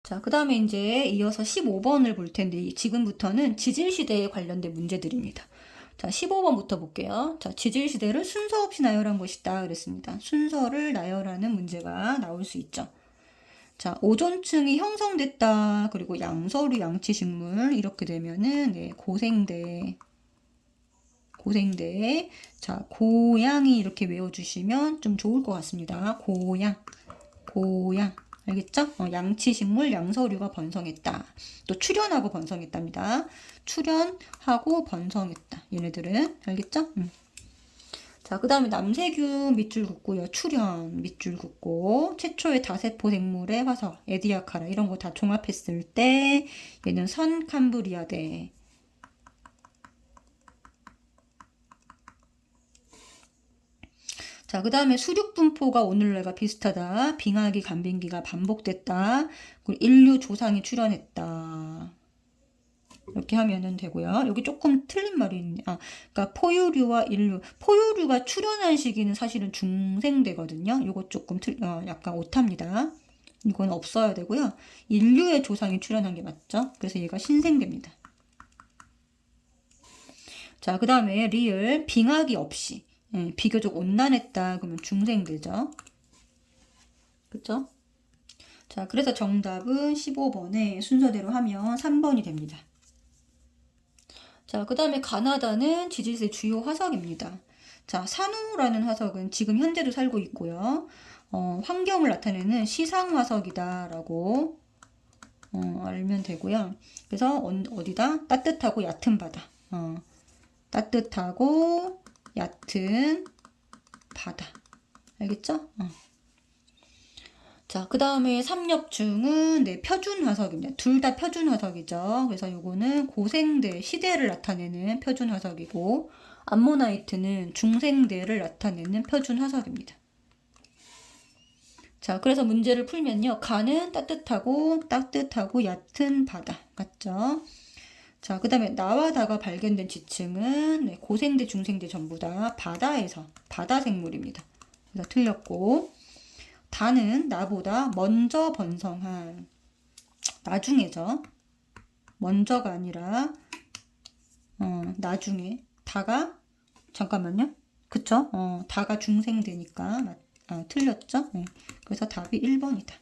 자, 그 다음에 이제 이어서 15번을 볼 텐데, 지금부터는 지질시대에 관련된 문제들입니다. 자, 15번부터 볼게요. 자, 지질시대를 순서 없이 나열한 것이다 그랬습니다. 순서를 나열하는 문제가 나올 수 있죠. 자, 오존층이 형성됐다. 그리고 양서류, 양치식물 이렇게 되면은 네, 고생대. 자, 고양이 이렇게 외워주시면 좀 좋을 것 같습니다. 고양. 알겠죠? 양치식물, 양서류가 번성했다. 또 출현하고 번성했답니다. 출현하고 번성했다. 얘네들은 알겠죠? 자, 그 다음에 남세균 밑줄 긋고요. 출현 밑줄 긋고 최초의 다세포 생물의 화석, 에디아카라 이런 거 다 종합했을 때 얘는 선캄브리아대. 자, 그 다음에 수륙 분포가 오늘날과 비슷하다. 빙하기, 간빙기가 반복됐다. 그리고 인류 조상이 출현했다. 이렇게 하면은 되고요. 여기 조금 틀린 말이 있네. 그러니까 포유류와 인류. 포유류가 출현한 시기는 사실은 중생대거든요. 이거 조금 약간 오타입니다. 이건 없어야 되고요. 인류의 조상이 출현한 게 맞죠? 그래서 얘가 신생대입니다. 자, 그 다음에 리을 빙하기 없이. 비교적 온난했다. 그러면 중생되죠. 그쵸? 자, 그래서 정답은 15번에 순서대로 하면 3번이 됩니다. 자, 그 다음에 가나다는 지질세 주요 화석입니다. 자, 산호라는 화석은 지금 현재도 살고 있고요. 환경을 나타내는 시상 화석이다라고 알면 되고요. 그래서 어디다? 따뜻하고 얕은 바다. 따뜻하고 얕은 바다. 알겠죠? 자, 그 다음에 삼엽중은 네, 표준 화석입니다. 둘 다 표준 화석이죠. 그래서 요거는 고생대, 시대를 나타내는 표준 화석이고, 암모나이트는 중생대를 나타내는 표준 화석입니다. 자, 그래서 문제를 풀면요. 가는 따뜻하고 얕은 바다. 맞죠? 자, 그 다음에 나와 다가 발견된 지층은 네, 고생대, 중생대 전부 다 바다에서, 바다 생물입니다. 그래서 틀렸고, 다는 나보다 먼저 번성한, 나중에죠. 먼저가 아니라, 나중에. 다가, 잠깐만요. 그쵸? 다가 중생대니까, 틀렸죠? 네. 그래서 답이 1번이다.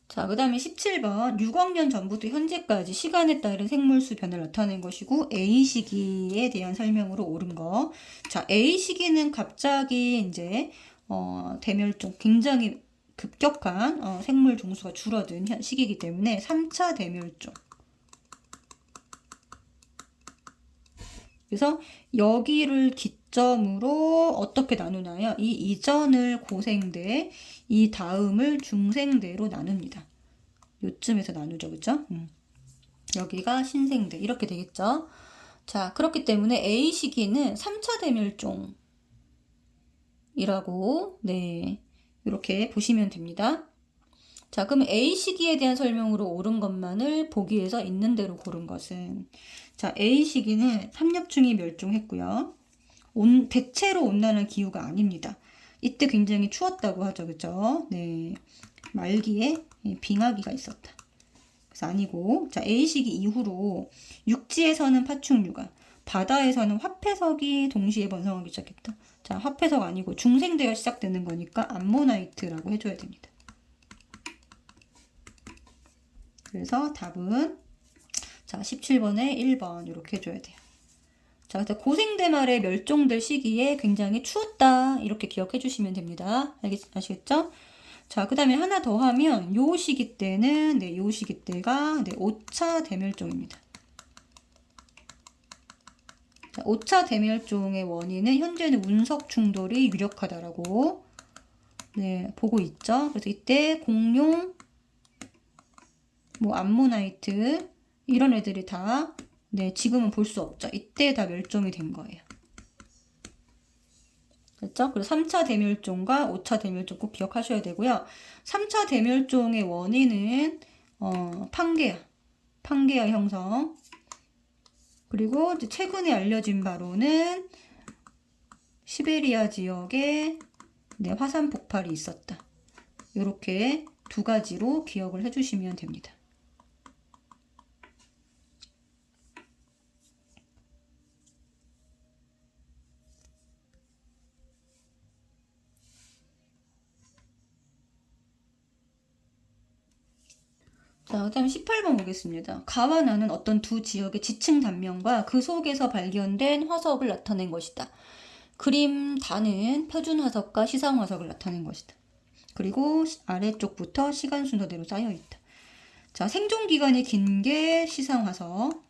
자, 그 다음에 17번. 6억 년 전부터 현재까지 시간에 따른 생물수 변화를 나타낸 것이고, A 시기에 대한 설명으로 옳은 거. 자, A 시기는 갑자기 이제, 대멸종, 굉장히 급격한 생물 종수가 줄어든 시기이기 때문에 3차 대멸종. 그래서 여기를 기점으로 어떻게 나누나요? 이 이전을 고생대, 이 다음을 중생대로 나눕니다. 요쯤에서 나누죠, 그죠? 여기가 신생대 이렇게 되겠죠. 자, 그렇기 때문에 A 시기는 3차 대멸종이라고 네 이렇게 보시면 됩니다. 자, 그럼 A 시기에 대한 설명으로 옳은 것만을 보기에서 있는 대로 고른 것은 자, A 시기는 삼엽중이 멸종했고요. 대체로 온난한 기후가 아닙니다. 이때 굉장히 추웠다고 하죠, 그죠? 네, 말기에 빙하기가 있었다. 그래서 아니고, 자, A 시기 이후로 육지에서는 파충류가, 바다에서는 화폐석이 동시에 번성하기 시작했다. 자, 화폐석 아니고 중생대가 시작되는 거니까 암모나이트라고 해줘야 됩니다. 그래서 답은 자, 17번에 1번 이렇게 해줘야 돼요. 자, 고생대 말에 멸종될 시기에 굉장히 추웠다 이렇게 기억해 주시면 됩니다. 아시겠죠? 자, 그 다음에 하나 더 하면 요 시기 때는 네, 요 시기 때가 네, 5차 대멸종입니다. 자, 5차 대멸종의 원인은 현재는 운석 충돌이 유력하다라고 네, 보고 있죠. 그래서 이때 공룡, 뭐 암모나이트 이런 애들이 다 네, 지금은 볼 수 없죠. 이때 다 멸종이 된 거예요. 그렇죠? 그래서 3차 대멸종과 5차 대멸종 꼭 기억하셔야 되고요. 3차 대멸종의 원인은 판게아 형성. 그리고 이제 최근에 알려진 바로는 시베리아 지역에 네, 화산 폭발이 있었다. 이렇게 두 가지로 기억을 해주시면 됩니다. 자, 그 다음에 18번 보겠습니다. 가와 나는 어떤 두 지역의 지층 단면과 그 속에서 발견된 화석을 나타낸 것이다. 그림 다는 표준 화석과 시상 화석을 나타낸 것이다. 그리고 아래쪽부터 시간 순서대로 쌓여있다. 자, 생존 기간이 긴 게 시상 화석,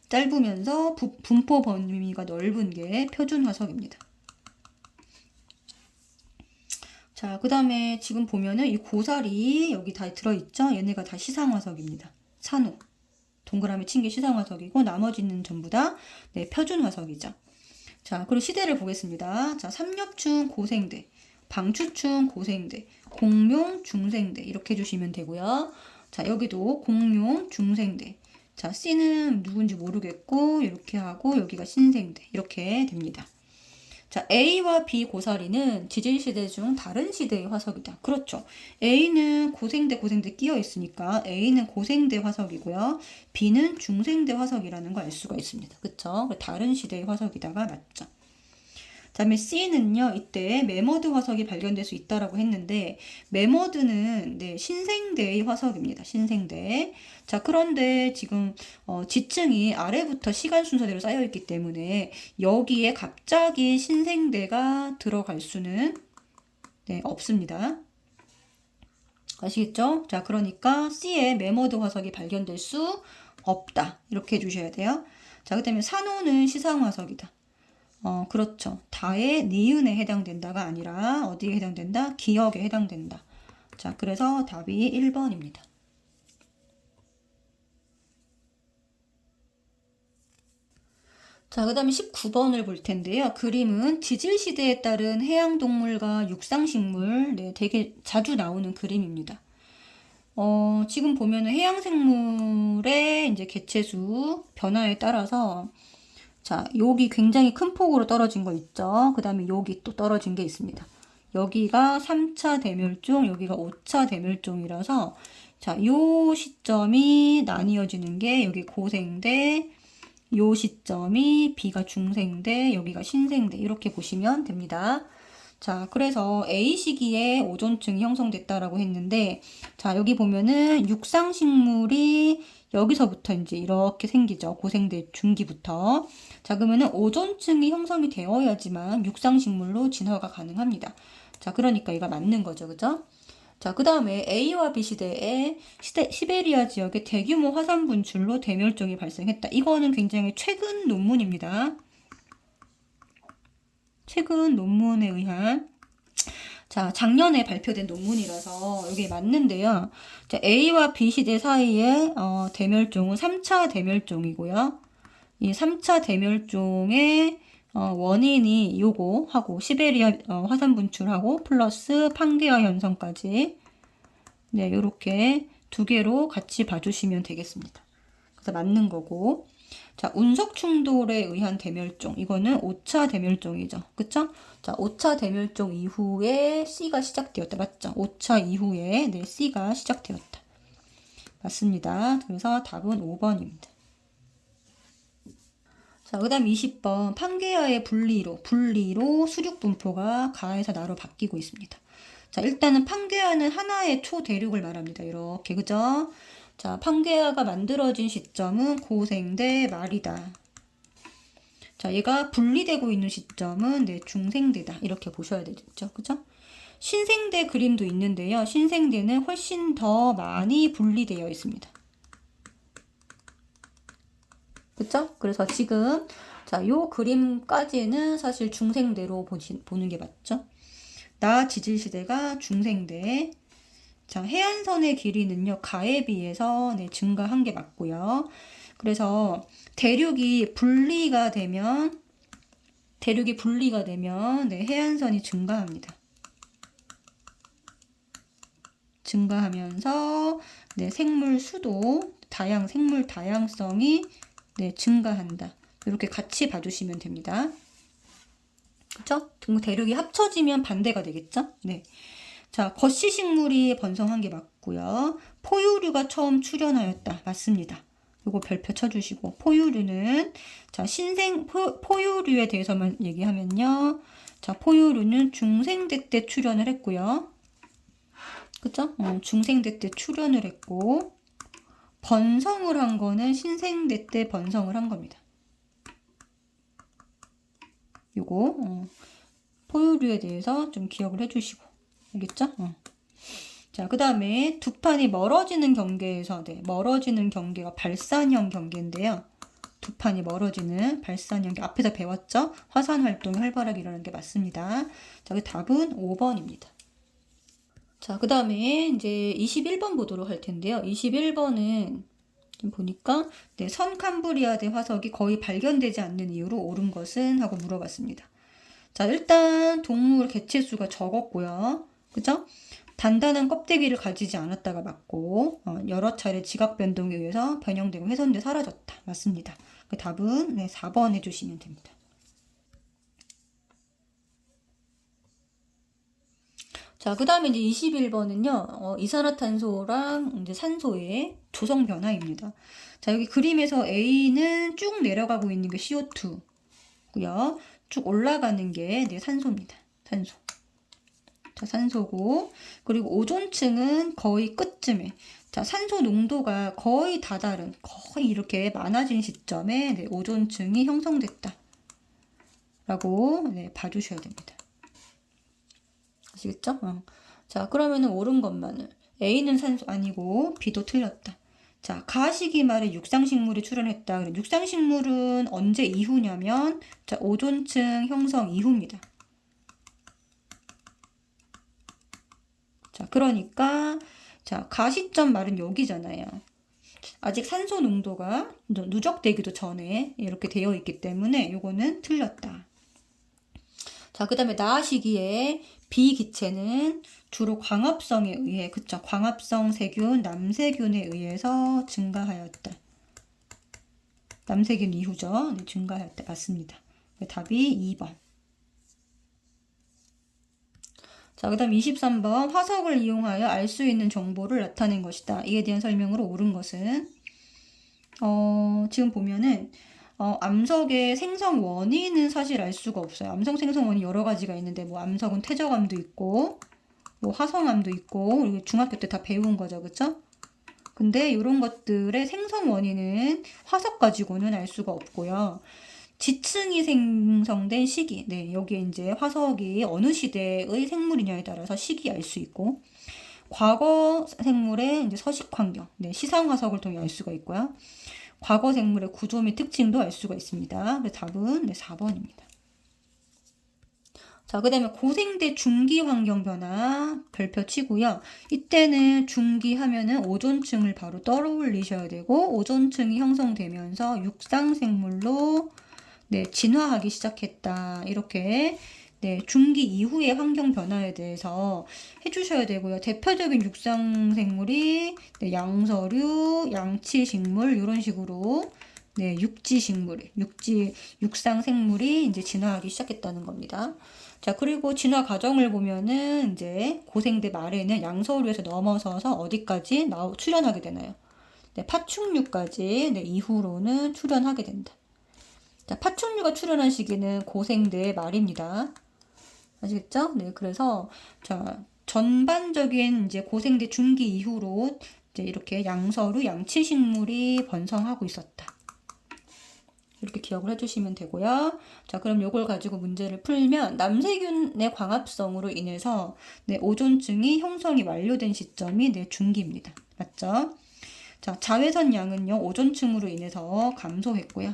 짧으면서 분포 범위가 넓은 게 표준 화석입니다. 자, 그 다음에 지금 보면은 이 고사리 여기 다 들어있죠? 얘네가 다 시상화석입니다. 산호. 동그라미 친 게 시상화석이고 나머지는 전부 다 네, 표준화석이죠. 자, 그리고 시대를 보겠습니다. 자, 삼엽충 고생대, 방추충 고생대, 공룡 중생대 이렇게 해주시면 되고요. 자, 여기도 공룡 중생대. 자, C는 누군지 모르겠고 이렇게 하고 여기가 신생대 이렇게 됩니다. 자, A와 B 고사리는 지질시대 중 다른 시대의 화석이다. 그렇죠. A는 고생대 끼어 있으니까 A는 고생대 화석이고요. B는 중생대 화석이라는 걸 알 수가 있습니다. 그쵸? 다른 시대의 화석이다가 맞죠. 그 다음에 C는요, 이때 메머드 화석이 발견될 수 있다라고 했는데, 메머드는 네, 신생대의 화석입니다. 신생대. 자, 그런데 지금 지층이 아래부터 시간 순서대로 쌓여있기 때문에 여기에 갑자기 신생대가 들어갈 수는 네, 없습니다. 아시겠죠? 자, 그러니까 C에 메머드 화석이 발견될 수 없다. 이렇게 해주셔야 돼요. 자, 그 다음에 산호는 시상 화석이다. 그렇죠. 다의 니은에 해당된다가 아니라 어디에 해당된다? 기역에 해당된다. 자, 그래서 답이 1번입니다. 자, 그 다음에 19번을 볼 텐데요. 그림은 지질시대에 따른 해양동물과 육상식물, 네, 되게 자주 나오는 그림입니다. 지금 보면은 해양생물의 이제 개체수 변화에 따라서 자, 여기 굉장히 큰 폭으로 떨어진 거 있죠. 그 다음에 여기 또 떨어진 게 있습니다. 여기가 3차 대멸종, 여기가 5차 대멸종이라서 자, 요 시점이 나뉘어지는 게 여기 고생대, 요 시점이 B가 중생대, 여기가 신생대 이렇게 보시면 됩니다. 자, 그래서 A 시기에 오존층이 형성됐다라고 했는데 자, 여기 보면은 육상식물이 여기서부터 이제 이렇게 생기죠. 고생대 중기부터. 자, 그러면은 오존층이 형성이 되어야지만 육상식물로 진화가 가능합니다. 자, 그러니까 이거 맞는 거죠. 그죠? 자, 그 다음에 A와 B 시대에 시베리아 지역의 대규모 화산 분출로 대멸종이 발생했다. 이거는 굉장히 최근 논문입니다. 최근 논문에 의한 자, 작년에 발표된 논문이라서 여기 맞는데요. 자, A와 B 시대 사이에 대멸종은 3차 대멸종이고요. 이 3차 대멸종의 원인이 요거 하고 시베리아 화산 분출하고 플러스 판게아 현상까지 네, 요렇게 두 개로 같이 봐주시면 되겠습니다. 그래서 맞는 거고 자, 운석 충돌에 의한 대멸종. 이거는 5차 대멸종이죠. 그쵸? 자, 5차 대멸종 이후에 C가 시작되었다. 맞죠? 5차 이후에 네, C가 시작되었다. 맞습니다. 그래서 답은 5번입니다. 자, 그 다음 20번. 판게아의 분리로 수륙 분포가 가에서 나로 바뀌고 있습니다. 자, 일단은 판게아는 하나의 초대륙을 말합니다. 이렇게, 그죠? 자, 판게아가 만들어진 시점은 고생대 말이다. 자, 얘가 분리되고 있는 시점은 네, 중생대다. 이렇게 보셔야 되겠죠. 그죠? 신생대 그림도 있는데요. 신생대는 훨씬 더 많이 분리되어 있습니다. 그쵸? 그래서 지금 자, 요 그림까지는 사실 중생대로 보는 게 맞죠? 나 지질시대가 중생대. 자, 해안선의 길이는요, 가에 비해서 네, 증가한 게 맞고요. 그래서 대륙이 분리가 되면 네, 해안선이 증가합니다. 증가하면서 네, 생물 수도, 생물 다양성이 네, 증가한다. 이렇게 같이 봐주시면 됩니다. 그쵸? 대륙이 합쳐지면 반대가 되겠죠? 네. 자, 거시식물이 번성한 게 맞고요. 포유류가 처음 출현하였다. 맞습니다. 요거 별표 쳐주시고, 포유류는, 자, 포유류에 대해서만 얘기하면요. 자, 포유류는 중생대 때 출현을 했고요. 그쵸? 중생대 때 출현을 했고, 번성을 한 거는 신생대 때 번성을 한 겁니다. 요거, 포유류에 대해서 좀 기억을 해주시고, 알겠죠? 자, 그 다음에 두 판이 멀어지는 경계에서, 멀어지는 경계가 발산형 경계인데요. 두 판이 멀어지는 발산형 경계. 앞에서 배웠죠? 화산 활동이 활발하게 일어나는 게 맞습니다. 자, 그 답은 5번입니다. 자, 그 다음에 이제 21번 보도록 할 텐데요. 21번은 좀 보니까, 선 캄브리아대 화석이 거의 발견되지 않는 이유로 옳은 것은? 하고 물어봤습니다. 자, 일단 동물 개체수가 적었고요. 그죠? 단단한 껍데기를 가지지 않았다가 맞고, 여러 차례 지각 변동에 의해서 변형되고 훼손돼 사라졌다. 맞습니다. 그 답은 4번 해주시면 됩니다. 자, 그 다음에 이제 21번은요, 이산화탄소랑 이제 산소의 조성 변화입니다. 자, 여기 그림에서 A는 쭉 내려가고 있는 게 CO2고요. 쭉 올라가는 게 산소입니다. 산소. 자, 산소고, 그리고 오존층은 거의 끝쯤에, 자, 산소 농도가 거의 다다른, 거의 이렇게 많아진 시점에 오존층이 형성됐다. 라고 봐주셔야 됩니다. 아시겠죠? 자, 그러면은 옳은 것만은 A는 산소 아니고 B도 틀렸다. 자, 가시기 말에 육상식물이 출현했다. 육상식물은 언제 이후냐면, 자, 오존층 형성 이후입니다. 자, 그러니까, 자, 가시점 말은 여기잖아요. 아직 산소 농도가 누적되기도 전에 이렇게 되어 있기 때문에 요거는 틀렸다. 자, 그 다음에 나시기에 비기체는 주로 광합성에 의해, 그쵸? 광합성 세균, 남세균에 의해서 증가하였다. 남세균 이후죠. 네, 증가하였다. 맞습니다. 답이 2번. 자, 그 다음 23번. 화석을 이용하여 알 수 있는 정보를 나타낸 것이다. 이에 대한 설명으로 옳은 것은? 지금 보면은, 암석의 생성 원인은 사실 알 수가 없어요. 암석 생성 원인 여러 가지가 있는데, 뭐, 암석은 퇴적암도 있고, 뭐, 화성암도 있고, 그리고 중학교 때 다 배운 거죠. 그쵸? 근데 이런 것들의 생성 원인은 화석 가지고는 알 수가 없고요. 지층이 생성된 시기, 여기에 이제 화석이 어느 시대의 생물이냐에 따라서 시기 알 수 있고, 과거 생물의 이제 서식 환경, 시상 화석을 통해 알 수가 있고요. 과거 생물의 구조 및 특징도 알 수가 있습니다. 그래서 답은 4번입니다. 자, 그 다음에 고생대 중기 환경 변화 별표 치고요. 이때는 중기 하면은 오존층을 바로 떠올리셔야 되고, 오존층이 형성되면서 육상생물로 진화하기 시작했다. 이렇게 중기 이후의 환경 변화에 대해서 해주셔야 되고요. 대표적인 육상생물이 양서류, 양치식물 이런 식으로 육상생물이 이제 진화하기 시작했다는 겁니다. 자, 그리고 진화 과정을 보면은 이제 고생대 말에는 양서류에서 넘어서서 어디까지 출현하게 되나요? 파충류까지 이후로는 출현하게 된다. 자, 파충류가 출현한 시기는 고생대 말입니다. 아시겠죠? 그래서 자, 전반적인 이제 고생대 중기 이후로 이제 이렇게 양서류, 양치식물이 번성하고 있었다. 이렇게 기억을 해주시면 되고요. 자, 그럼 요걸 가지고 문제를 풀면 남세균의 광합성으로 인해서 오존층이 형성이 완료된 시점이 중기입니다. 맞죠? 자, 자외선 양은요, 오존층으로 인해서 감소했고요.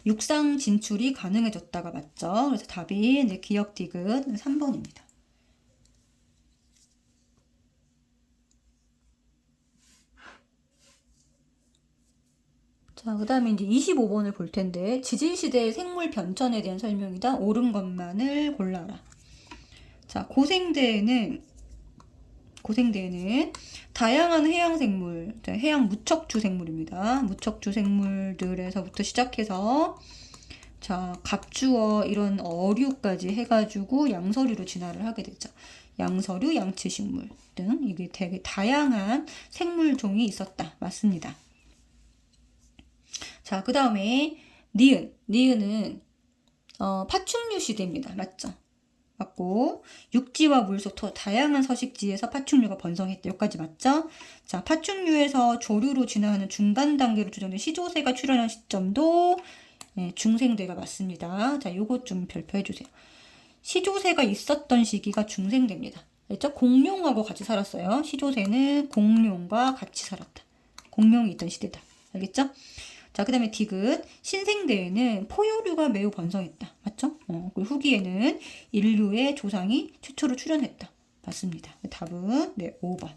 육상 진출이 가능해졌다가 맞죠? 그래서 답이 기억 디귿 3번입니다. 자, 그 다음에 이제 25번을 볼 텐데, 지질시대의 생물 변천에 대한 설명이다. 옳은 것만을 골라라. 자, 고생대에는 다양한 해양생물, 해양 무척추 생물입니다. 무척추 생물들에서부터 시작해서 자, 갑주어 이런 어류까지 해가지고 양서류로 진화를 하게 됐죠. 양서류, 양치식물 등 이게 되게 다양한 생물종이 있었다. 맞습니다. 자, 그 다음에 니은. 니은은 파충류 시대입니다. 맞죠? 맞고 육지와 물속 다양한 서식지에서 파충류가 번성했다. 여기까지 맞죠? 자, 파충류에서 조류로 진화하는 중간 단계로 추정된 시조새가 출현한 시점도 중생대가 맞습니다. 자, 요거 좀 별표해 주세요. 시조새가 있었던 시기가 중생대입니다. 알죠? 공룡하고 같이 살았어요. 시조새는 공룡과 같이 살았다. 공룡이 있던 시대다. 알겠죠? 자, 그 다음에 디귿. 신생대에는 포유류가 매우 번성했다. 맞죠? 그리고 후기에는 인류의 조상이 최초로 출현했다. 맞습니다. 답은 네, 5번.